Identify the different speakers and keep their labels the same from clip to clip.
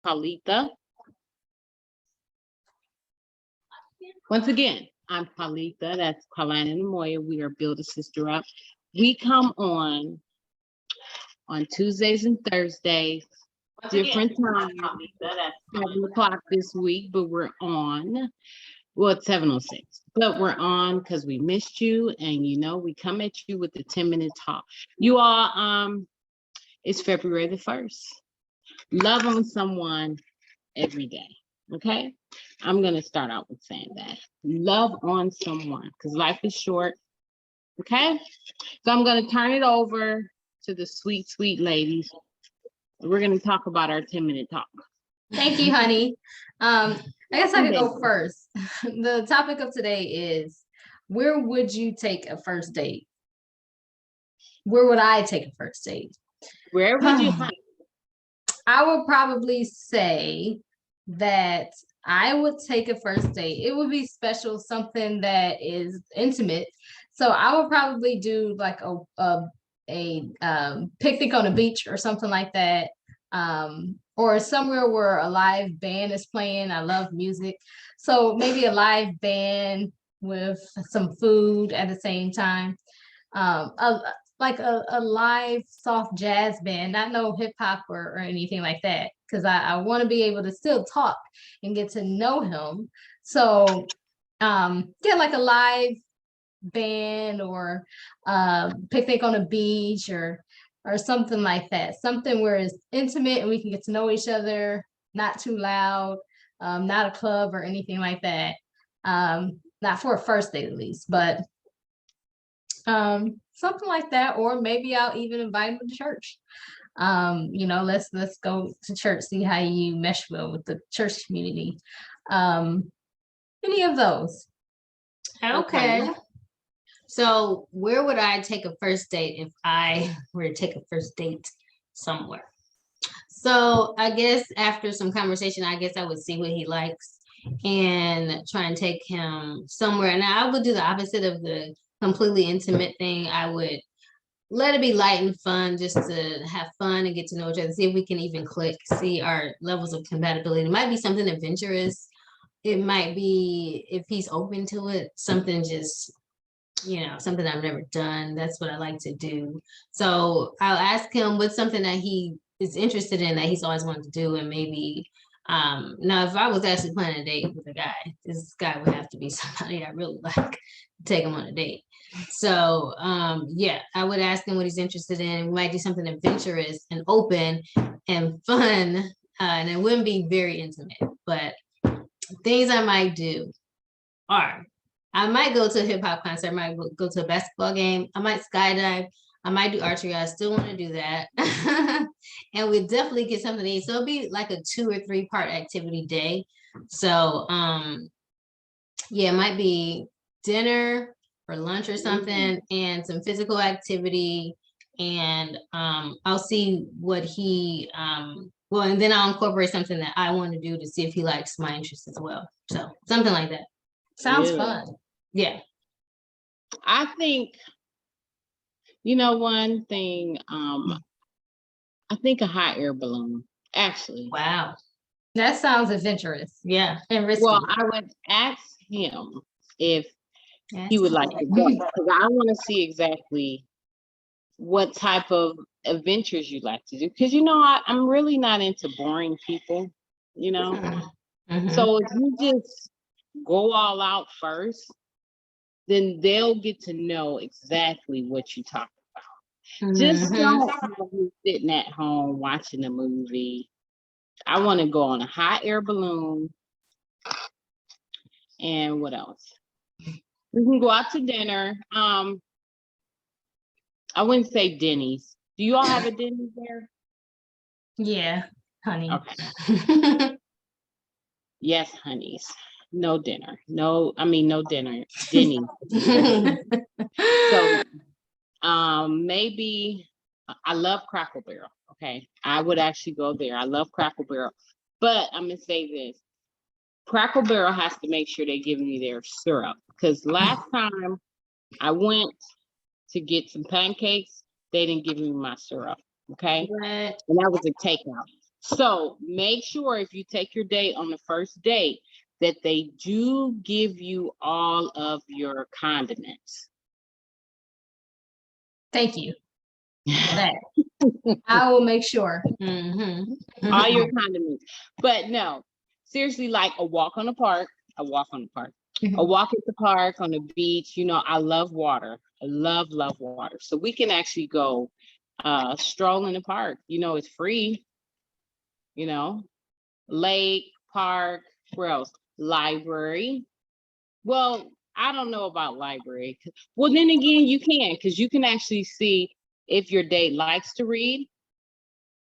Speaker 1: Paulita. Once again, I'm Paulita. That's Paulina and Moya. We are Build a Sister Up. We come on Tuesdays and Thursdays, different times. 7 o'clock this week, but we're on. Well, it's 7:06, but we're on because we missed you, and we come at you with the 10-minute talk. You all, it's February the 1st. Love on someone every day. Okay, I'm gonna start out with saying that. Love on someone because life is short. Okay, so I'm gonna turn it over to the sweet, sweet ladies. We're gonna talk about our 10-minute talk.
Speaker 2: Thank you, honey. I guess I could go first. The topic of today is, where would you take a first date? Where would I take a first date?
Speaker 1: Where would you?
Speaker 2: I would probably say that I would take a first date. It would be special, something that is intimate. So I would probably do like a picnic on a beach or something like that. Or somewhere where a live band is playing. I love music. So maybe a live band with some food at the same time. Like a live soft jazz band, not no hip hop or anything like that, because I want to be able to still talk and get to know him. So get like a live band or picnic on a beach or something like that, something where it's intimate and we can get to know each other, not too loud, not a club or anything like that, not for a first date at least, but something like that. Or maybe I'll even invite him to church. Let's go to church, see how you mesh well with the church community. Any of those.
Speaker 3: Okay. So where would I take a first date if I were to take a first date somewhere? So I guess after some conversation, I guess I would see what he likes and try and take him somewhere. And I would do the opposite of the completely intimate thing. I would let it be light and fun, just to have fun and get to know each other, see if we can even click, see our levels of compatibility. It might be something adventurous. It might be, if he's open to it, something just, something I've never done. That's what I like to do. So I'll ask him what's something that he is interested in that he's always wanted to do. And maybe, now if I was actually planning a date with a guy, this guy would have to be somebody I really like to take him on a date. So yeah, I would ask him what he's interested in. We might do something adventurous and open and fun. And it wouldn't be very intimate, but things I might do are, I might go to a hip hop concert, I might go to a basketball game, I might skydive, I might do archery. I still want to do that. And we definitely get something to eat. So it'll be like a 2 or 3 part activity day. So yeah, it might be dinner or lunch or something, and some physical activity. And I'll see what he and then I'll incorporate something that I want to do to see if he likes my interest as well. So something like that.
Speaker 2: Sounds fun.
Speaker 3: Yeah.
Speaker 1: I think, one thing, I think a hot air balloon, actually.
Speaker 3: Wow.
Speaker 2: That sounds adventurous.
Speaker 3: Yeah.
Speaker 2: And risky.
Speaker 1: Well, I would ask him if he would like to go, because I want to see exactly what type of adventures you like to do. Because, I'm really not into boring people,
Speaker 3: Mhm.
Speaker 1: So if you just go all out first, then they'll get to know exactly what you talk about. Just don't have you sitting at home watching a movie. I want to go on a hot air balloon. And what else? We can go out to dinner. I wouldn't say Denny's. Do you all have a Denny's there?
Speaker 2: Yeah, honey.
Speaker 1: Okay. Yes, honeys. No dinner. No dinner. Denny's. So maybe I love Cracker Barrel. Okay. I would actually go there. I love Cracker Barrel. But I'm gonna say this. Cracker Barrel has to make sure they give me their syrup. Because last time I went to get some pancakes, they didn't give me my syrup. Okay.
Speaker 3: What?
Speaker 1: And that was a takeout. So make sure if you take your date on the first date that they do give you all of your condiments.
Speaker 2: Thank you for that. I will make sure.
Speaker 1: All your condiments. But no, seriously, like a walk on the park, a walk on the park, a walk at the park, on the beach. You know, I love water. I love water. So we can actually go stroll in the park. You know, it's free. You know, lake, park, where else? Library. Well, I don't know about library. Well, then again, you can, because you can actually see if your date likes to read,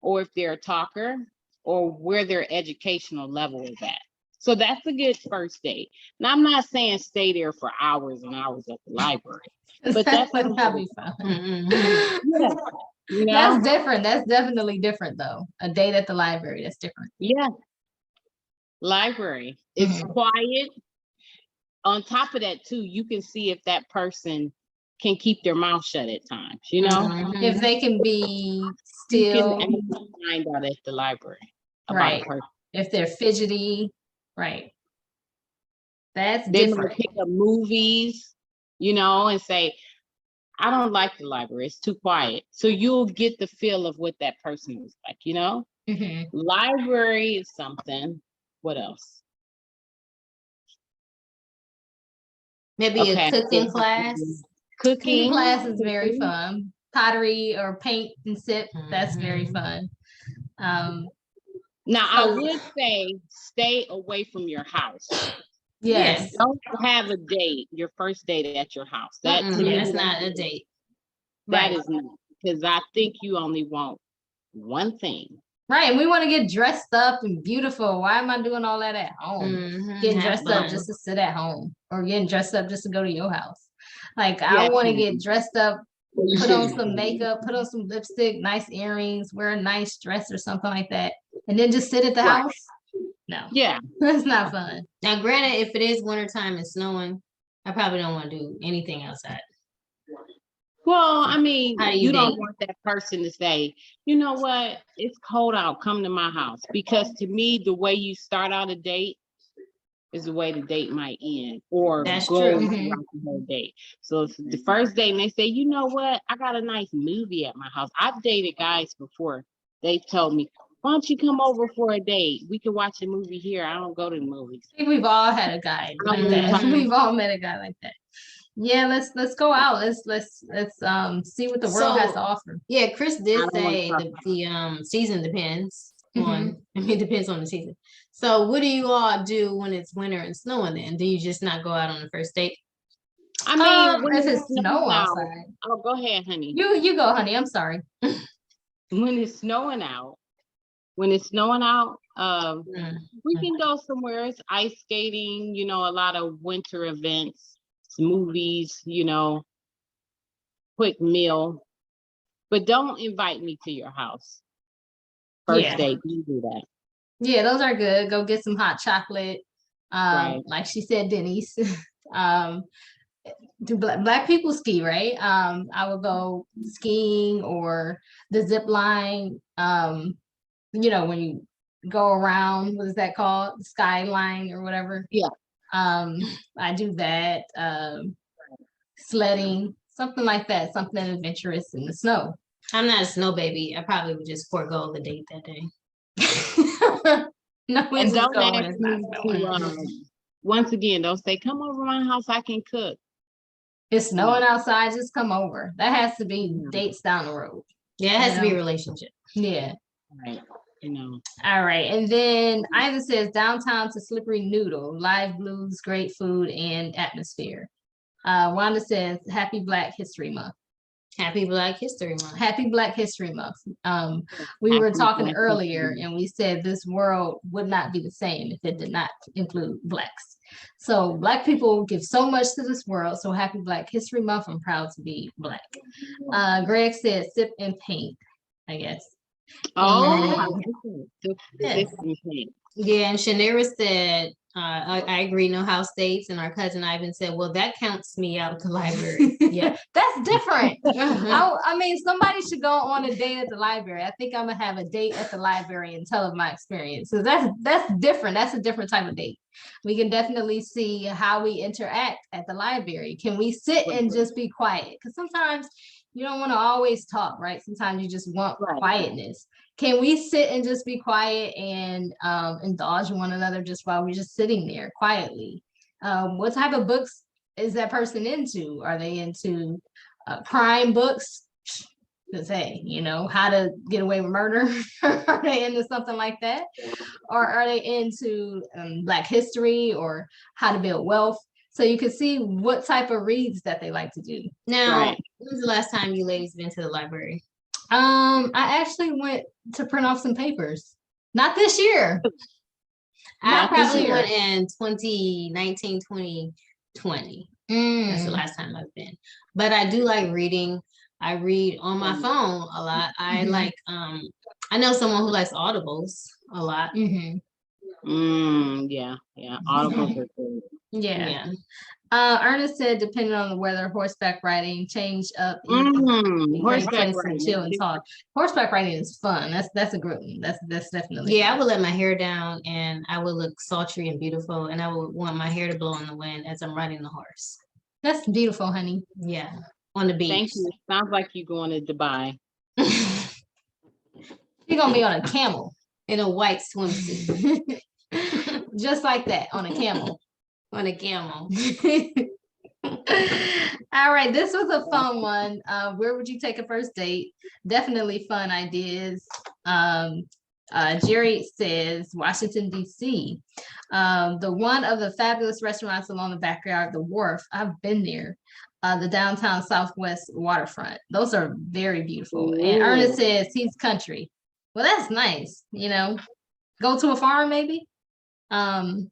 Speaker 1: or if they're a talker, or where their educational level is at. So that's a good first date. Now, I'm not saying stay there for hours and hours at the library, but that's
Speaker 2: That would not be fun.
Speaker 1: yeah, you know?
Speaker 2: That's different. That's definitely different, though. A date at the library, that's different.
Speaker 1: Yeah. Library. It's quiet. On top of that, too, you can see if that person can keep their mouth shut at times, you know?
Speaker 2: If they can be
Speaker 1: You can
Speaker 2: still,
Speaker 1: actually find out at the library about
Speaker 2: right.
Speaker 1: a person.
Speaker 2: If they're fidgety, right. That's
Speaker 1: They might
Speaker 2: different.
Speaker 1: pick up movies, you know, and say, I don't like the library, it's too quiet. So you'll get the feel of what that person is like, you know? Library is something. What else?
Speaker 3: Maybe a cooking class.
Speaker 2: Cooking class is very fun. Pottery or paint and sip, that's very fun.
Speaker 1: Now, I would say stay away from your house.
Speaker 2: Yes.
Speaker 1: Don't have a date, your first date at your house. That to me,
Speaker 3: that's not a date.
Speaker 1: That is not, because I think you only want one thing.
Speaker 2: Right, and we want to get dressed up and beautiful. Why am I doing all that at home? Getting dressed up just to sit at home, or getting dressed up just to go to your house. Like, I want to get dressed up, put on some makeup, put on some lipstick, nice earrings, wear a nice dress or something like that, and then just sit at the house. No.
Speaker 1: Yeah.
Speaker 2: That's not fun.
Speaker 3: Now, granted, if it is wintertime and snowing, I probably don't want to do anything outside.
Speaker 1: Well, I mean,
Speaker 3: you
Speaker 1: don't want that person to say, you know what, it's cold out, come to my house. Because to me, the way you start out a date is the way the date might end, or
Speaker 3: That's
Speaker 1: go
Speaker 3: true.
Speaker 1: throughout the whole date. So if the first date and they say, you know what, I got a nice movie at my house. I've dated guys before. They told me, why don't you come over for a date? We can watch a movie here. I don't go to the movies.
Speaker 2: I think we've all had a guy like that. We've all met a guy like that. Yeah, let's go out. Let's see what the world has to offer.
Speaker 3: Yeah, Chris did say the season depends on, it depends on the season. So what do you all do when it's winter and snowing then? Do you just not go out on the first date?
Speaker 1: I mean, when
Speaker 2: if it's snow outside.
Speaker 1: Oh, go ahead, honey.
Speaker 2: You go, honey. I'm sorry.
Speaker 1: When it's snowing out, we can go somewhere. It's ice skating, you know, a lot of winter events. Movies, you know, quick meal, but don't invite me to your house. First date, you do that.
Speaker 2: Yeah, those are good. Go get some hot chocolate. Like she said, Denny's. Do black people ski, right? I would go skiing or the zip line. You know, when you go around, what is that called? The skyline or whatever.
Speaker 1: Yeah.
Speaker 2: I do that, sledding, something like that, something adventurous in the snow.
Speaker 3: I'm not a snow baby. I probably would just forego the date that day.
Speaker 2: No,
Speaker 1: and don't ask me to, once again, don't say, come over to my house, I can cook.
Speaker 2: It's snowing outside, just come over. That has to be dates down the road.
Speaker 3: Yeah, it has to be a relationship.
Speaker 2: Yeah.
Speaker 1: Right. You know.
Speaker 2: All right. And then Ivan says downtown to Slippery Noodle, live blues, great food and atmosphere. Wanda says happy Black History Month.
Speaker 3: Happy Black History Month.
Speaker 2: Happy Black History Month. We were talking earlier and we said this world would not be the same if it did not include Blacks. So Black people give so much to this world. So happy Black History Month. I'm proud to be Black. Greg said sip and paint, I guess.
Speaker 1: Oh,
Speaker 3: yeah, and Shanira said I agree, no house dates, and our cousin Ivan said, well, that counts me out the library.
Speaker 2: Yeah, that's different. I mean, somebody should go on a date at the library. I think I'm gonna have a date at the library and tell them my experience. So that's different. That's a different type of date. We can definitely see how we interact at the library. Can we sit and just be quiet? Because sometimes you don't want to always talk, right? Sometimes you just want
Speaker 1: Right.
Speaker 2: quietness. Can we sit and just be quiet and indulge in one another just while we're just sitting there quietly? What type of books is that person into? Are they into crime books? To say, how to get away with murder? Are they into something like that? Or are they into Black history or how to build wealth? So you can see what type of reads that they like to do.
Speaker 3: Now,
Speaker 1: Right.
Speaker 3: when was the last time you ladies been to the library?
Speaker 2: I actually went to print off some papers. Not this year.
Speaker 3: I
Speaker 2: Not this
Speaker 3: probably
Speaker 2: year.
Speaker 3: went in 2019, 2020. That's the
Speaker 2: Mm.
Speaker 3: last time I've been. But I do like reading. I read on my phone a lot. I
Speaker 2: Mhm.
Speaker 3: like, I know someone who likes audibles a lot.
Speaker 2: Mhm.
Speaker 1: Yeah. Audibles are good.
Speaker 2: Yeah.
Speaker 3: Yeah.
Speaker 2: Ernest said, depending on the weather, horseback riding, change up, great
Speaker 1: Horseback
Speaker 2: place to
Speaker 1: riding.
Speaker 2: chill and talk. Horseback riding is fun. That's a good one. That's definitely
Speaker 3: Yeah, I
Speaker 2: fun.
Speaker 3: would let my hair down and I would look sultry and beautiful, and I would want my hair to blow in the wind as I'm riding the horse.
Speaker 2: That's beautiful, honey.
Speaker 3: Yeah, on the beach.
Speaker 1: Thank you. Sounds like you're going to Dubai.
Speaker 2: You're gonna be on a camel,
Speaker 3: In a white swimsuit.
Speaker 2: just like that, on a camel.
Speaker 3: On a camel.
Speaker 2: All right, this was a fun one. Where would you take a first date? Definitely fun ideas. Jerry says Washington, D.C. The one of the fabulous restaurants along the backyard, the Wharf. I've been there. The downtown Southwest waterfront. Those are very beautiful. And Ernest
Speaker 1: Ooh.
Speaker 2: says he's country. Well, that's nice. Go to a farm maybe.
Speaker 3: And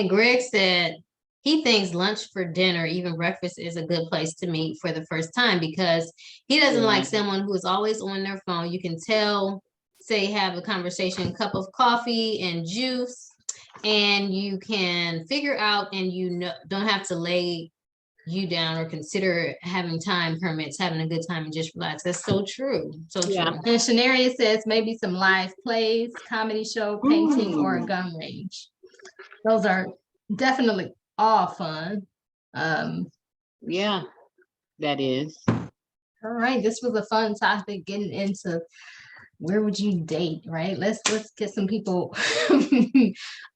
Speaker 3: Greg said he thinks lunch for dinner, even breakfast, is a good place to meet for the first time because he doesn't like
Speaker 1: Yeah.
Speaker 3: someone who is always on their phone. You can tell, say, have a conversation, cup of coffee and juice, and you can figure out, and don't have to lay you down or consider having time permits, having a good time and just relax. That's so true. So
Speaker 1: Yeah.
Speaker 3: true.
Speaker 2: And Shanaria says maybe some live plays, comedy show, painting, or a
Speaker 1: Ooh.
Speaker 2: gun range. Those are definitely all fun.
Speaker 1: Yeah, that is.
Speaker 2: All right, this was a fun topic getting into where would you date, right? Let's get some people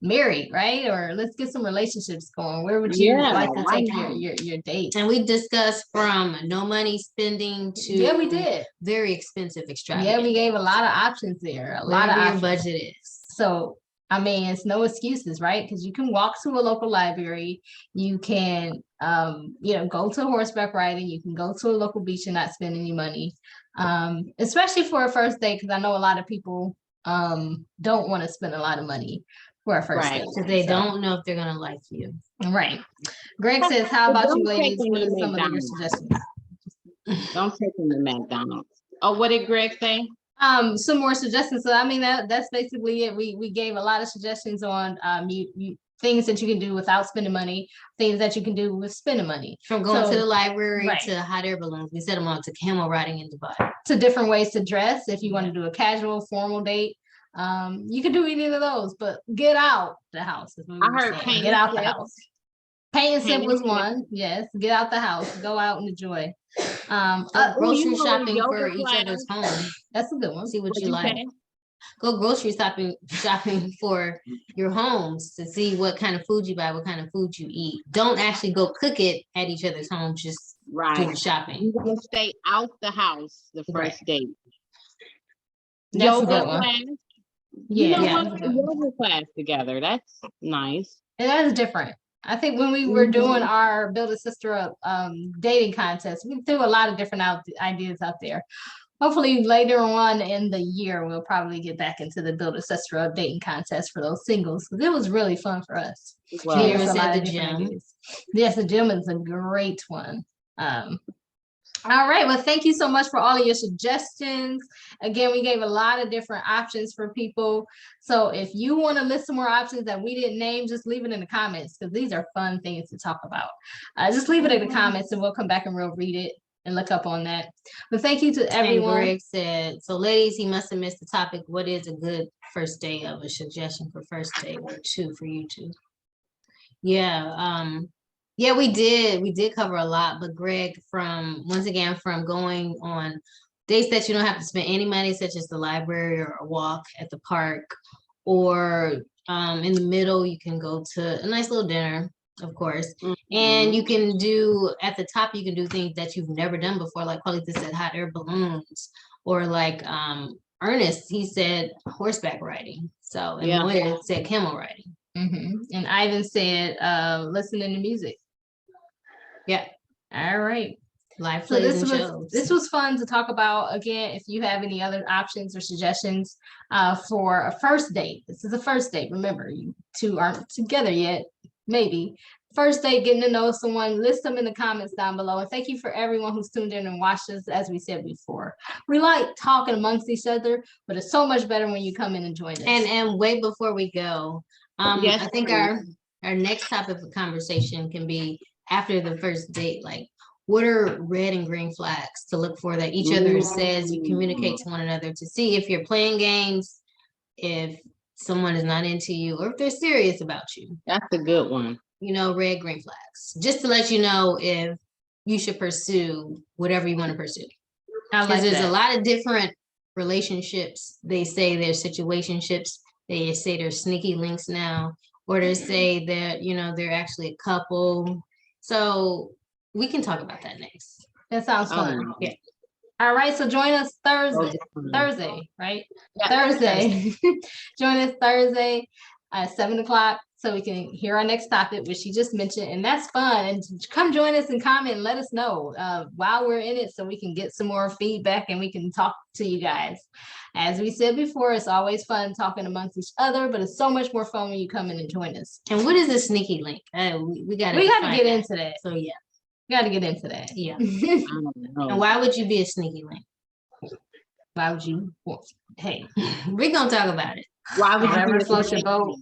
Speaker 2: married, right? Or let's get some relationships going. Where would you
Speaker 1: Yeah,
Speaker 2: like to
Speaker 1: why
Speaker 2: take
Speaker 1: not?
Speaker 2: your date?
Speaker 3: And we discussed from no money spending to
Speaker 2: Yeah, we did.
Speaker 3: very expensive
Speaker 2: Yeah,
Speaker 3: extravagant.
Speaker 2: we gave a lot of options there. A lot of
Speaker 3: Whatever your
Speaker 2: options.
Speaker 3: budget is.
Speaker 2: So, I mean, it's no excuses, right? Because you can walk to a local library, you can, go to horseback riding, you can go to a local beach and not spend any money, especially for a first date. Because I know a lot of people don't want to spend a lot of money for a first
Speaker 1: Right.
Speaker 2: date.
Speaker 3: Because they
Speaker 2: So,
Speaker 3: don't know if they're gonna like you.
Speaker 2: Right. Greg says, "How
Speaker 1: But
Speaker 2: about you,
Speaker 1: don't take
Speaker 2: ladies?
Speaker 1: them
Speaker 2: What
Speaker 1: to
Speaker 2: are some of your
Speaker 1: McDonald's.
Speaker 2: suggestions?"
Speaker 1: Don't take them to McDonald's. Oh, what did Greg say?
Speaker 2: Some more suggestions. So I mean that's basically it. We gave a lot of suggestions on things that you can do without spending money, things that you can do with spending money.
Speaker 3: From going to
Speaker 2: So,
Speaker 3: the library
Speaker 2: right.
Speaker 3: to hot air balloons. We set them on to camel riding in Dubai.
Speaker 2: To different ways to dress. If you want to do a casual, formal date, you can do any of those, but get out the house. Is what we
Speaker 1: I
Speaker 2: were
Speaker 1: heard
Speaker 2: saying.
Speaker 1: paint
Speaker 2: Get
Speaker 1: and
Speaker 2: out the
Speaker 1: sip.
Speaker 2: house. Paint and sip
Speaker 1: Paint and
Speaker 2: was
Speaker 1: sip.
Speaker 2: one. Yes, get out the house. Go out and enjoy.
Speaker 3: Go grocery
Speaker 1: you know,
Speaker 3: shopping
Speaker 1: yoga
Speaker 3: for each
Speaker 1: class.
Speaker 3: other's home.
Speaker 2: That's a good one.
Speaker 3: See what
Speaker 1: What'd
Speaker 3: you
Speaker 1: you
Speaker 3: like.
Speaker 1: say?
Speaker 3: Go grocery shopping for your homes to see what kind of food you buy, what kind of food you eat. Don't actually go cook it at each other's home. Just do the
Speaker 1: Right.
Speaker 3: shopping.
Speaker 1: You want to stay out the house the
Speaker 3: Right.
Speaker 1: first date.
Speaker 2: That's a
Speaker 1: Yoga
Speaker 2: good one.
Speaker 1: class.
Speaker 2: Yeah,
Speaker 1: You know
Speaker 3: yeah.
Speaker 1: what? A yoga class together. That's nice.
Speaker 2: And that is different. I think when we were doing
Speaker 1: Mhm.
Speaker 2: our Build a Sister Up dating contest, we threw a lot of different ideas out there. Hopefully later on in the year, we'll probably get back into the Build a Sister Up dating contest for those singles. Because it was really fun for us.
Speaker 1: Well,
Speaker 2: Gave us
Speaker 3: Yes,
Speaker 2: a
Speaker 3: at
Speaker 2: lot
Speaker 3: the
Speaker 2: of different
Speaker 3: gym.
Speaker 2: ideas. Yes, the gym is a great one. All right. Well, thank you so much for all of your suggestions. Again, we gave a lot of different options for people. So if you want to list some more options that we didn't name, just leave it in the comments because these are fun things to talk about. Just leave it in the comments and we'll come back and we'll read it and look up on that. But thank you to
Speaker 3: And
Speaker 2: everyone.
Speaker 3: Greg said, so ladies, he must have missed the topic. What is a good first date of a suggestion for first date or two for you two? Yeah, yeah, we did cover a lot, but Greg, once again, from going on dates that you don't have to spend any money, such as the library or a walk at the park, or in the middle, you can go to a nice little dinner, of course. And you can do at the top, you can do things that you've never done before, like Polly said, hot air balloons, or like Ernest, he said horseback riding. So and
Speaker 1: Yeah.
Speaker 3: Moya said camel riding.
Speaker 2: And Ivan said, listening to music.
Speaker 3: Yeah,
Speaker 2: All right.
Speaker 3: live
Speaker 2: So
Speaker 3: plays and shows.
Speaker 2: this was fun to talk about. Again, if you have any other options or suggestions for a first date, this is a first date. Remember, you two aren't together yet, maybe. First date, getting to know someone, list them in the comments down below. And thank you for everyone who's tuned in and watched us, as we said before. We like talking amongst each other, but it's so much better when you come in and join us.
Speaker 3: And way before we go,
Speaker 1: Yes,
Speaker 3: I think
Speaker 1: please.
Speaker 3: our next topic of conversation can be after the first date, like what are red and green flags to look for that each other says you communicate to one another to see if you're playing games, if someone is not into you, or if they're serious about you.
Speaker 1: That's a good one.
Speaker 3: You know, red, green flags, just to let you know if you should pursue whatever you want to pursue.
Speaker 2: I
Speaker 3: Because
Speaker 2: like
Speaker 3: there's a
Speaker 2: that.
Speaker 3: lot of different relationships. They say they're situationships. They say they're sneaky links now, or they say that, you know, they're actually a couple. So we can talk about that next.
Speaker 2: That sounds
Speaker 1: Oh,
Speaker 2: fun.
Speaker 3: Yeah.
Speaker 2: All right, so join us
Speaker 1: those
Speaker 2: Thursday.
Speaker 1: are fun.
Speaker 2: Thursday, right?
Speaker 3: Yeah,
Speaker 2: Thursday. Join us Thursday at 7 o'clock so we can hear our next topic, which she just mentioned, and that's fun. And come join us and comment and let us know while we're in it so we can get some more feedback and we can talk to you guys. As we said before, it's always fun talking amongst each other, but it's so much more fun when you come in and join us.
Speaker 3: And what is a sneaky link? We got to
Speaker 2: get into that.
Speaker 3: So yeah,
Speaker 2: We got to get into that.
Speaker 3: yeah.
Speaker 1: I don't know.
Speaker 3: And why would you be a sneaky link?
Speaker 2: Why would you? Well, hey,
Speaker 3: We're gonna talk about it.
Speaker 1: Why would you
Speaker 2: whatever
Speaker 1: be a
Speaker 2: floats your
Speaker 1: snake?
Speaker 2: boat.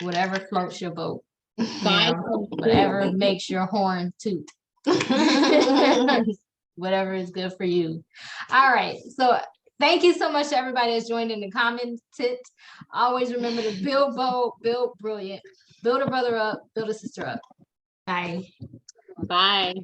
Speaker 2: Whatever floats your boat.
Speaker 1: Five
Speaker 2: Yeah,
Speaker 1: from
Speaker 2: whatever
Speaker 1: two.
Speaker 2: makes your horn toot. Whatever is good for you. All right. So thank you so much to everybody that's joined in the comments. Always remember to build bold, build brilliant, build a brother up, build a sister up.
Speaker 3: Bye.
Speaker 1: Bye.